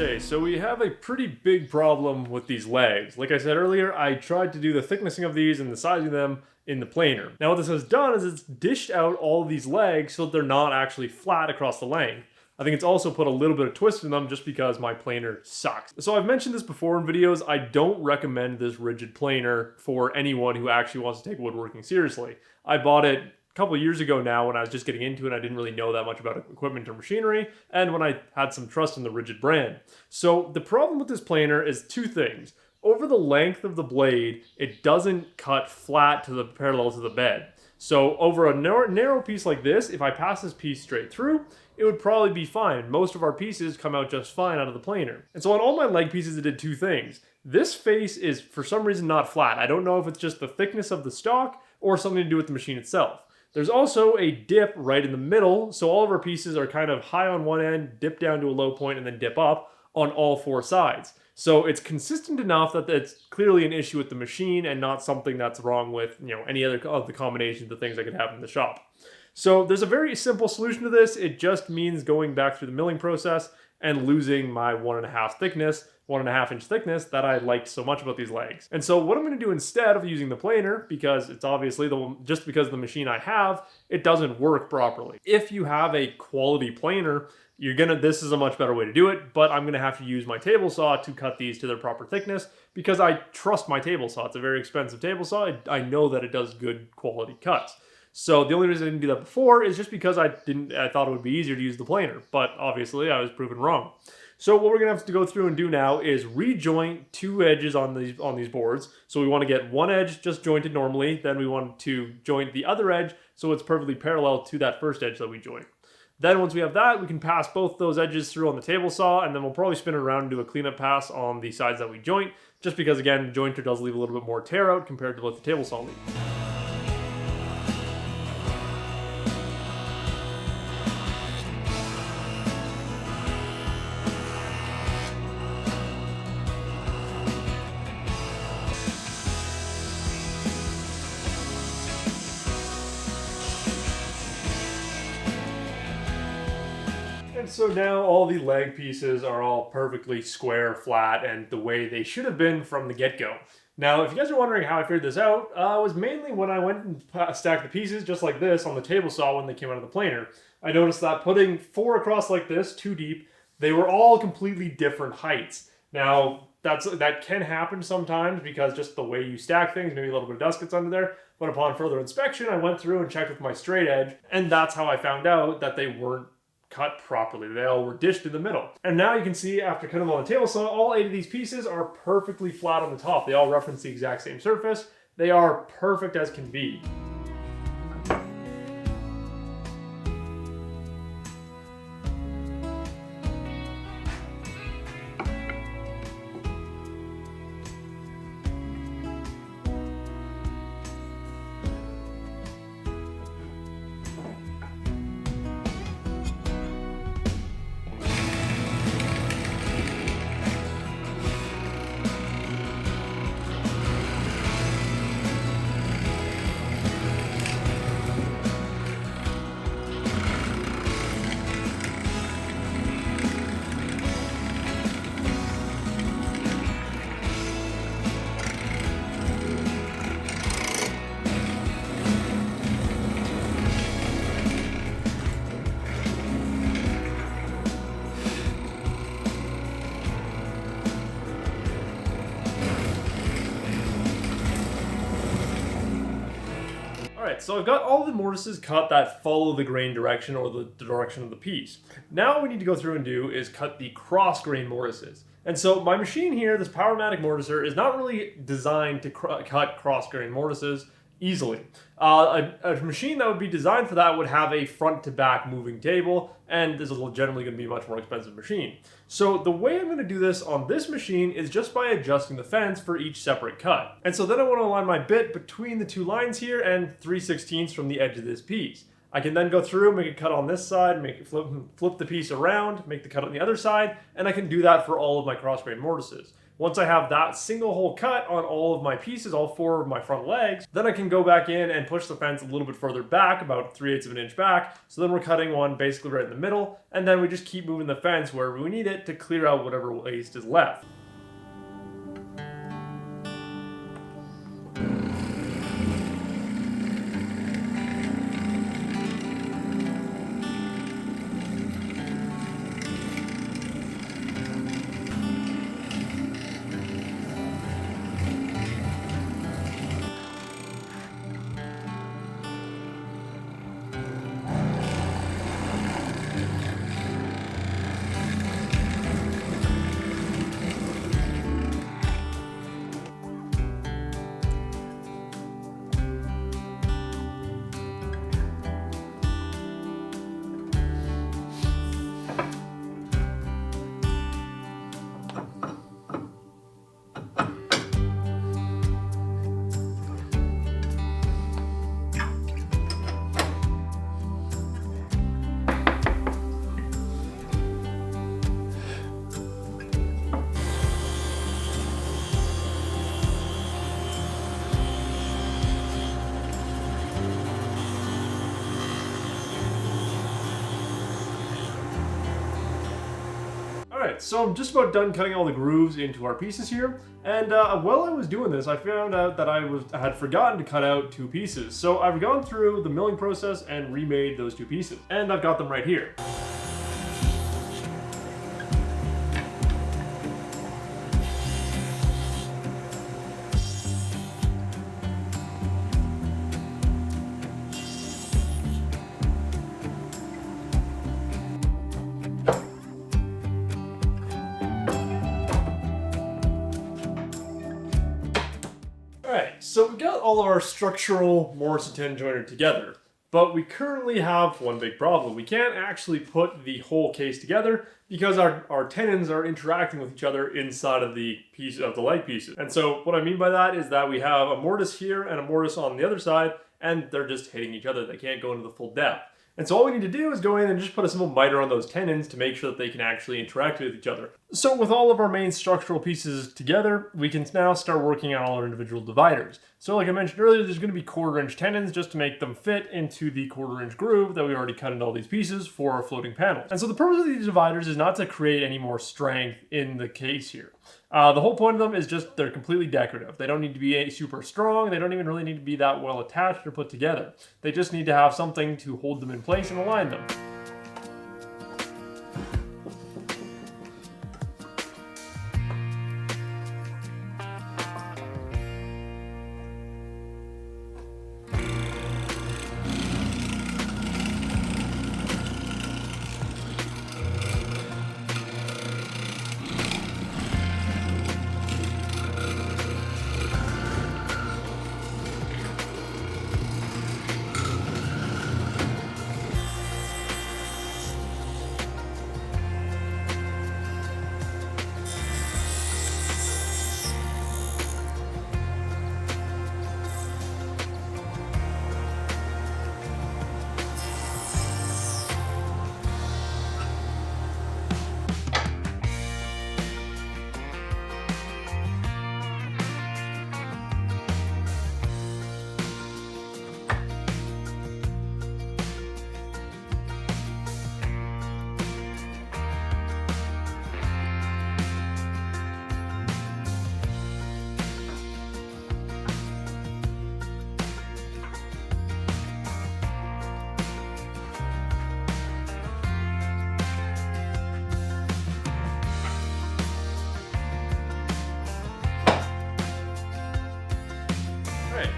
Okay, so we have a pretty big problem with these legs. Like I said earlier, I tried to do the thicknessing of these and the sizing of them in the planer. Now what this has done is it's dished out all of these legs so that they're not actually flat across the length. I think it's also put a little bit of twist in them just because my planer sucks. So I've mentioned this before in videos, I don't recommend this rigid planer for anyone who actually wants to take woodworking seriously. I bought it a couple of years ago now when I was just getting into it. I didn't really know that much about equipment or machinery, and when I had some trust in the rigid brand. So the problem with this planer is two things. Over the length of the blade, it doesn't cut flat to the parallel to the bed. So over a narrow piece like this, if I pass this piece straight through, it would probably be fine. Most of our pieces come out just fine out of the planer. And so on all my leg pieces, it did two things. This face is for some reason not flat. I don't know if it's just the thickness of the stock or something to do with the machine itself. There's also a dip right in the middle, so all of our pieces are kind of high on one end, dip down to a low point, and then dip up on all four sides. So it's consistent enough that it's clearly an issue with the machine and not something that's wrong with, any other of the combinations of things I could have in the shop. So there's a very simple solution to this. It just means going back through the milling process and losing my 1.5 inch thickness that I liked so much about these legs. And so what I'm going to do instead of using the planer, because it's obviously just because of the machine I have, it doesn't work properly. If you have a quality planer, this is a much better way to do it, but I'm gonna have to use my table saw to cut these to their proper thickness because I trust my table saw. It's a very expensive table saw. I know that it does good quality cuts. So the only reason I didn't do that before is just because I thought it would be easier to use the planer, but obviously I was proven wrong. So what we're gonna have to go through and do now is rejoint two edges on these boards. So we want to get one edge just jointed normally, then we want to joint the other edge so it's perfectly parallel to that first edge that we joined. Then once we have that, we can pass both those edges through on the table saw, and then we'll probably spin it around and do a cleanup pass on the sides that we joint, just because again, the jointer does leave a little bit more tear out compared to what the table saw leaves. And so now all the leg pieces are all perfectly square, flat, and the way they should have been from the get-go. Now, if you guys are wondering how I figured this out, it was mainly when I went and stacked the pieces just like this on the table saw when they came out of the planer. I noticed that putting 4 across like this, 2 deep, they were all completely different heights. Now, that can happen sometimes because just the way you stack things, maybe a little bit of dust gets under there. But upon further inspection, I went through and checked with my straight edge, and that's how I found out that they weren't cut properly. They all were dished in the middle. And now you can see after cutting them on the table saw, all 8 of these pieces are perfectly flat on the top. They all reference the exact same surface. They are perfect as can be. Alright, so I've got all the mortises cut that follow the grain direction or the direction of the piece. Now what we need to go through and do is cut the cross grain mortises. And so my machine here, this Powermatic mortiser, is not really designed to cut cross grain mortises easily. A machine that would be designed for that would have a front to back moving table, and this is generally going to be a much more expensive machine. So the way I'm going to do this on this machine is just by adjusting the fence for each separate cut. And so then I want to align my bit between the two lines here and 3/16 from the edge of this piece. I can then go through, make a cut on this side, make it flip the piece around, make the cut on the other side, and I can do that for all of my cross grain mortises. Once I have that single hole cut on all of my pieces, all 4 of my front legs, then I can go back in and push the fence a little bit further back, about 3/8 of an inch back. So then we're cutting one basically right in the middle, and then we just keep moving the fence wherever we need it to clear out whatever waste is left. Alright, so I'm just about done cutting all the grooves into our pieces here, and while I was doing this, I found out that I had forgotten to cut out 2 pieces. So I've gone through the milling process and remade those 2 pieces, and I've got them right here. Alright, so we got all of our structural mortise and tenon joinery together, but we currently have one big problem. We can't actually put the whole case together because our tenons are interacting with each other inside of the piece of the leg pieces. And so what I mean by that is that we have a mortise here and a mortise on the other side, and they're just hitting each other. They can't go into the full depth. And so all we need to do is go in and just put a simple miter on those tenons to make sure that they can actually interact with each other. So with all of our main structural pieces together, we can now start working on all our individual dividers. So like I mentioned earlier, there's going to be 1/4 inch tenons just to make them fit into the 1/4 inch groove that we already cut into all these pieces for our floating panels. And so the purpose of these dividers is not to create any more strength in the case here. The whole point of them is just they're completely decorative. They don't need to be super strong. They don't even really need to be that well attached or put together. They just need to have something to hold them in place and align them.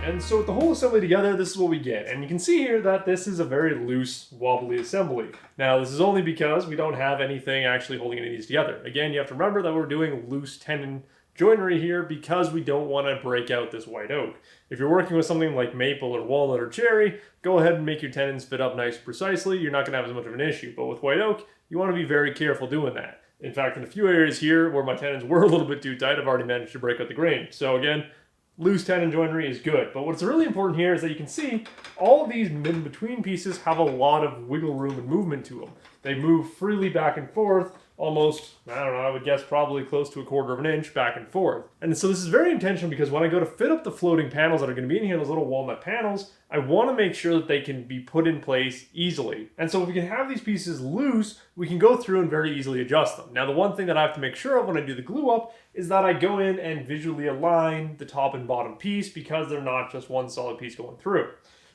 And so with the whole assembly together, this is what we get. And you can see here that this is a very loose, wobbly assembly. Now, this is only because we don't have anything actually holding any of these together. Again, you have to remember that we're doing loose tenon joinery here because we don't want to break out this white oak. If you're working with something like maple or walnut or cherry, go ahead and make your tenons fit up nice and precisely. You're not going to have as much of an issue. But with white oak, you want to be very careful doing that. In fact, in a few areas here where my tenons were a little bit too tight, I've already managed to break out the grain. So again, loose tenon joinery is good. But what's really important here is that you can see all of these in-between pieces have a lot of wiggle room and movement to them. They move freely back and forth almost, I don't know, I would guess probably close to 1/4 of an inch back and forth. And so this is very intentional because when I go to fit up the floating panels that are going to be in here, those little walnut panels, I want to make sure that they can be put in place easily. And so if we can have these pieces loose, we can go through and very easily adjust them. Now the one thing that I have to make sure of when I do the glue up is that I go in and visually align the top and bottom piece because they're not just one solid piece going through.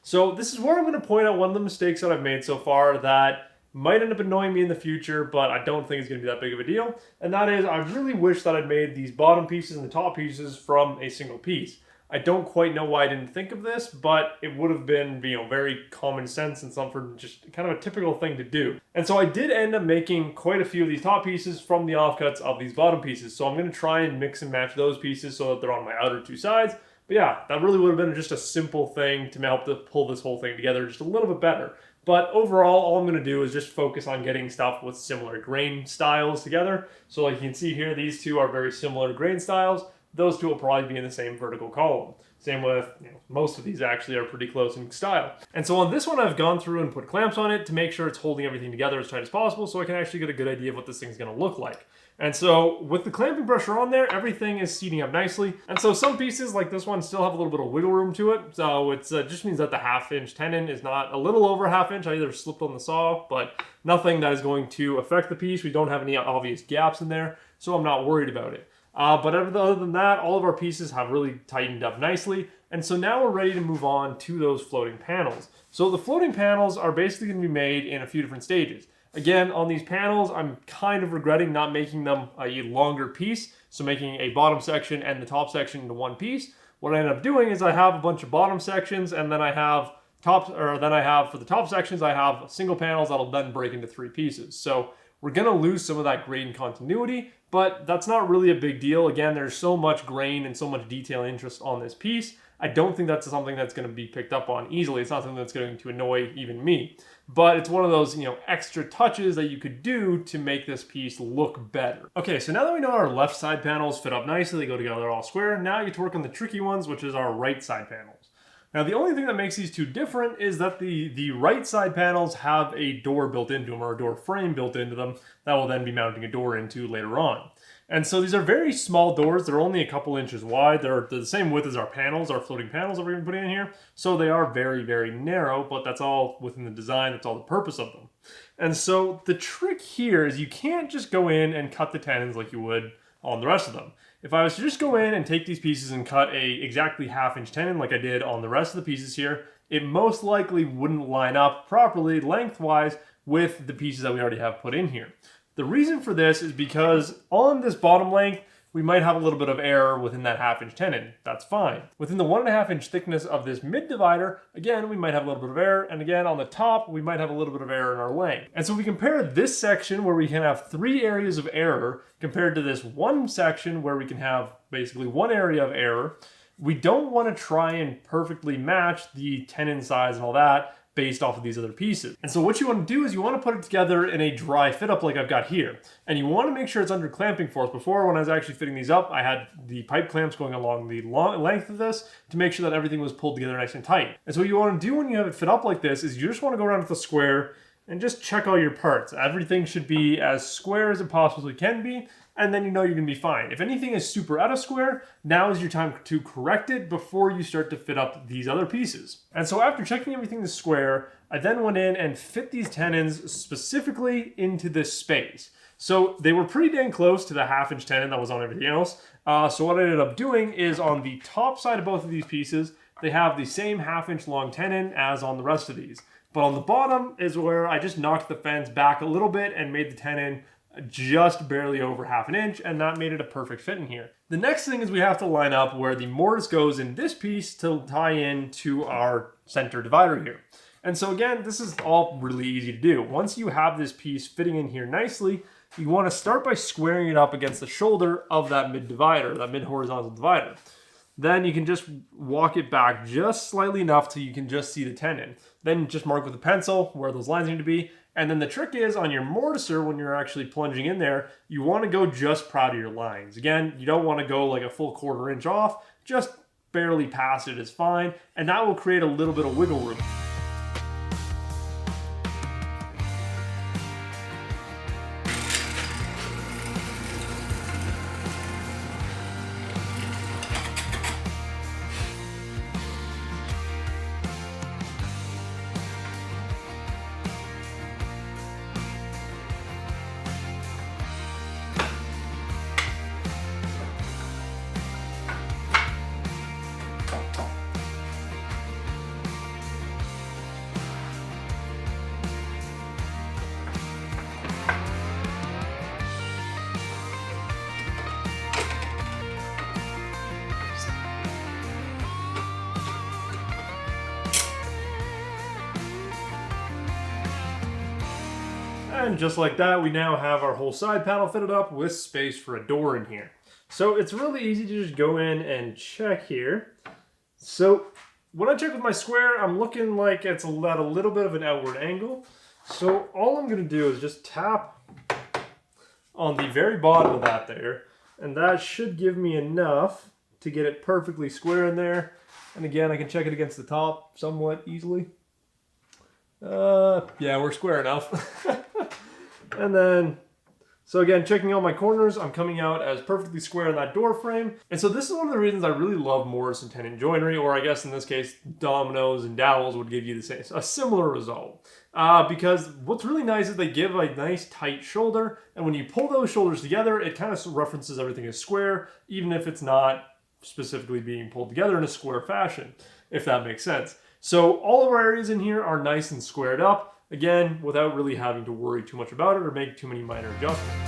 So this is where I'm going to point out one of the mistakes that I've made so far that might end up annoying me in the future, but I don't think it's going to be that big of a deal. And that is, I really wish that I'd made these bottom pieces and the top pieces from a single piece. I don't quite know why I didn't think of this, but it would have been, very common sense and something just kind of a typical thing to do. And so I did end up making quite a few of these top pieces from the offcuts of these bottom pieces. So I'm going to try and mix and match those pieces so that they're on my outer two sides. But yeah, that really would have been just a simple thing to help to pull this whole thing together just a little bit better. But overall, all I'm going to do is just focus on getting stuff with similar grain styles together. So like you can see here, these two are very similar grain styles. Those two will probably be in the same vertical column. Same with, most of these actually are pretty close in style. And so on this one, I've gone through and put clamps on it to make sure it's holding everything together as tight as possible so I can actually get a good idea of what this thing's going to look like. And so with the clamping pressure on there, everything is seating up nicely. And so some pieces like this one still have a little bit of wiggle room to it. So it just means that the 1/2 inch tenon is not a little over 1/2 inch. I either slipped on the saw, but nothing that is going to affect the piece. We don't have any obvious gaps in there, so I'm not worried about it. But other than that, all of our pieces have really tightened up nicely. And so now we're ready to move on to those floating panels. So the floating panels are basically going to be made in a few different stages. Again, on these panels, I'm kind of regretting not making them a longer piece. So making a bottom section and the top section into one piece. What I end up doing is I have a bunch of bottom sections and then I have for the top sections, I have single panels that'll then break into 3 pieces. So we're going to lose some of that grain continuity, but that's not really a big deal. Again, there's so much grain and so much detail interest on this piece. I don't think that's something that's going to be picked up on easily. It's not something that's going to annoy even me. But it's one of those, extra touches that you could do to make this piece look better. Okay, so now that we know our left side panels fit up nicely, they go together all square, now you get to work on the tricky ones, which is our right side panels. Now, the only thing that makes these two different is that the right side panels have a door built into them, or a door frame built into them, that will then be mounting a door into later on. And so these are very small doors. They're only a couple inches wide. They're the same width as our panels, our floating panels that we're going to put in here. So they are very, very narrow, but that's all within the design. That's all the purpose of them. And so the trick here is you can't just go in and cut the tenons like you would on the rest of them. If I was to just go in and take these pieces and cut a exactly 1/2 inch tenon like I did on the rest of the pieces here, it most likely wouldn't line up properly lengthwise with the pieces that we already have put in here. The reason for this is because on this bottom length, we might have a little bit of error within that 1/2 inch tenon. That's fine. Within the 1.5 inch thickness of this mid divider, again, we might have a little bit of error. And again, on the top, we might have a little bit of error in our length. And so we compare this section where we can have 3 areas of error compared to this one section where we can have basically 1 area of error. We don't want to try and perfectly match the tenon size and all that based off of these other pieces. And so what you want to do is you want to put it together in a dry fit up like I've got here. And you want to make sure it's under clamping force. Before, when I was actually fitting these up, I had the pipe clamps going along the length of this to make sure that everything was pulled together nice and tight. And so what you want to do when you have it fit up like this is you just want to go around with a square and just check all your parts. Everything should be as square as it possibly can be, and then you know you're going to be fine. If anything is super out of square, now is your time to correct it before you start to fit up these other pieces. And so after checking everything to square, I then went in and fit these tenons specifically into this space. So they were pretty dang close to the 1/2 inch tenon that was on everything else. So what I ended up doing is on the top side of both of these pieces, they have the same 1/2 inch long tenon as on the rest of these. But on the bottom is where I just knocked the fence back a little bit and made the tenon just barely over 1/2 inch, and that made it a perfect fit in here. The next thing is we have to line up where the mortise goes in this piece to tie in to our center divider here. And so again, this is all really easy to do. Once you have this piece fitting in here nicely, you want to start by squaring it up against the shoulder of that mid divider, that mid horizontal divider. Then you can just walk it back just slightly enough till you can just see the tenon. Then just mark with a pencil where those lines need to be. And then the trick is on your mortiser, when you're actually plunging in there, you want to go just proud of your lines. Again, you don't want to go like a full 1/4 inch off, just barely past it is fine. And that will create a little bit of wiggle room. And just like that, we now have our whole side panel fitted up with space for a door in here. So it's really easy to just go in and check here. So when I check with my square, I'm looking like it's at a little bit of an outward angle. So all I'm going to do is just tap on the very bottom of that there, and that should give me enough to get it perfectly square in there. And again, I can check it against the top somewhat easily. Yeah, we're square enough. And then, so again, checking all my corners, I'm coming out as perfectly square in that door frame. And so this is one of the reasons I really love mortise and tenon joinery, or I guess in this case, dominoes and dowels would give you the same, a similar result. Because what's really nice is they give a nice tight shoulder, and when you pull those shoulders together, it kind of references everything as square, even if it's not specifically being pulled together in a square fashion, if that makes sense. So all of our areas in here are nice and squared up, again, without really having to worry too much about it or make too many minor adjustments.